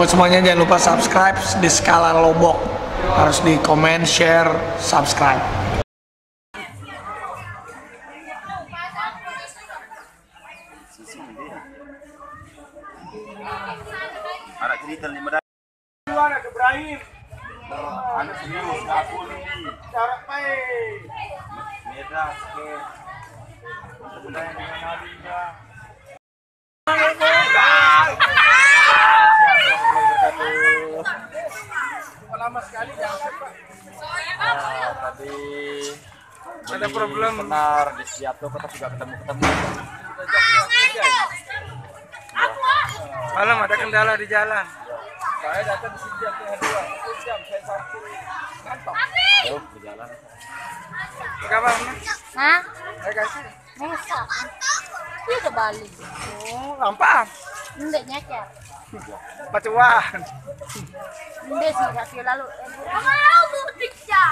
Buat semuanya jangan lupa subscribe di Skala Lombok. Harus di komen, share, subscribe. Anak cerita 5 dah. Anak Ibrahim. Anak serius, dapur ini. Cara baik. Merah sikit. Sebenarnya dengan Alinda. Lama sekali jangan Pak. Tadi ada problem benar di Siato kita juga ketemu. Malam ada kendala di jalan. Saya datang di sini jam 2 jam saya sampai ngantok. Jauh di jalan. Kabar? Hah? Saya kasih. Masa? Iya ke Bali. Oh, gampang. Ndek nyacar. Pacuan. Ndek sih kasih lalu. Mau buktinya.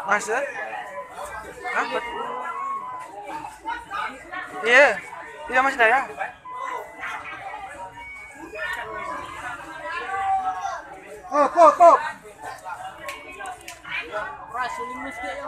Masa? Apa? Iya. Iya Mas Daya. Kok. Rasulin mesti ya.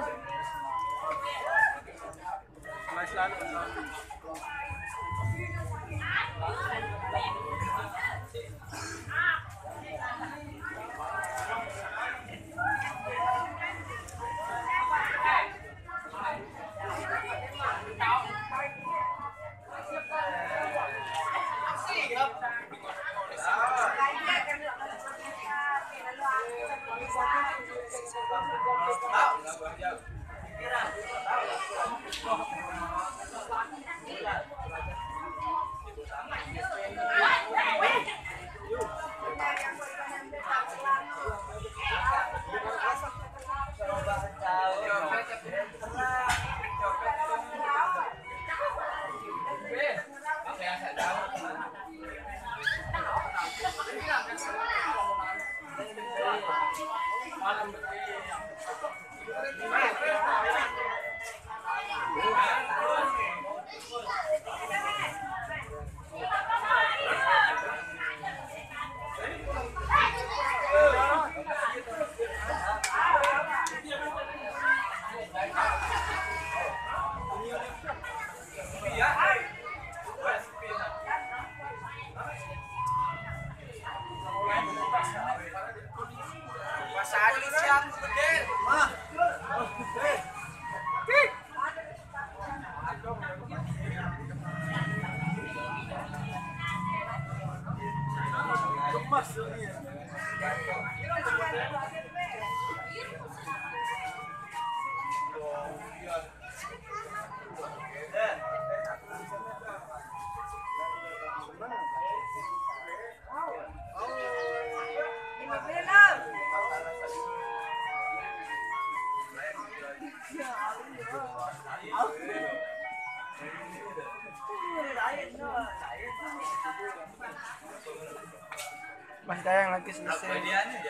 Mas Dayang lagi selesai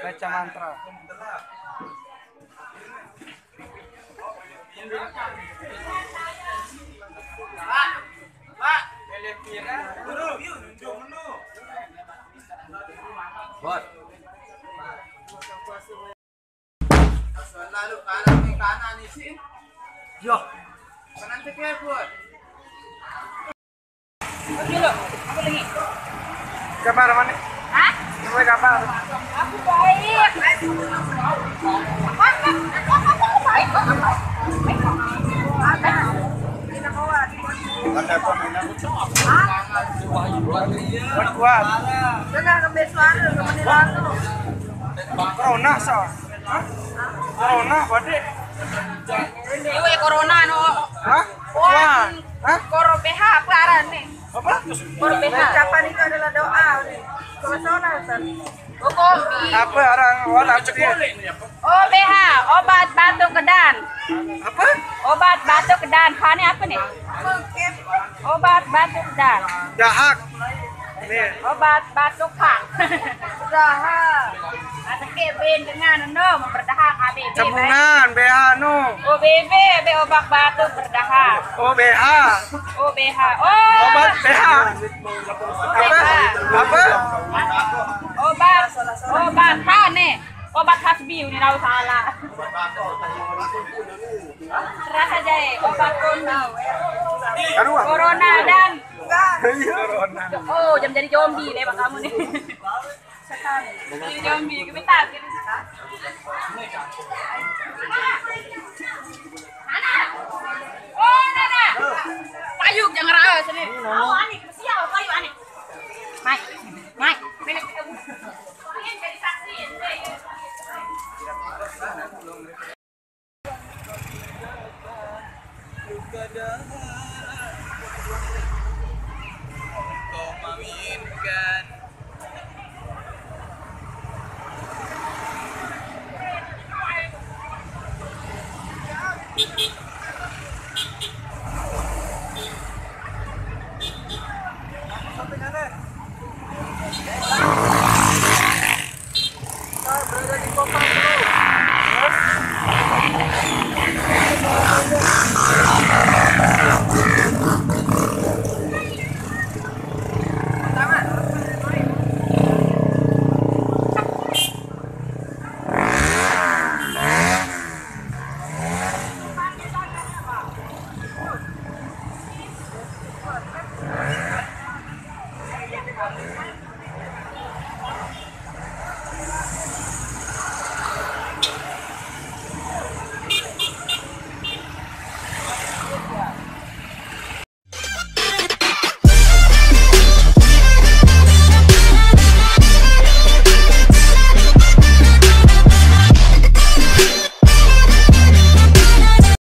baca mantra. Pak, Bot. Lalu kanan nih sih. Yo. Kanan teknya buat. Oke lo, apa lagi? Kabar mana? Hah? Mulai kabar. Aku baik. Kuat. Jangan kebesuan, kemenangan. Corona sah. Corona badai. Ini corona no. Hah? Wah. Hah? Koro PH pelaran nih. Apa? Koro PH. Ucapan itu adalah doa. Corona san. Apa orang orang dia? OBH, obat batuk kedan. Apa? Obat batuk kedan. Ini apa nih? Obat batuk kedan. Dahak. Obat batuk Pak. Berdaha. Ada kebin dengan memperdaha KBB. Sambungan BH nu. OBB, obat batuk berdaha. OBH. OBH. Oh. Obat BH. Apa? Obat nih. Obat hasbi ini tahu salah. Terasa aja obat corona dan Corona. oh jam jadi zombie deh pak kamu nih. Jadi zombie kita gitu. Nana. Oh Nana. Payung jangan rawas ini.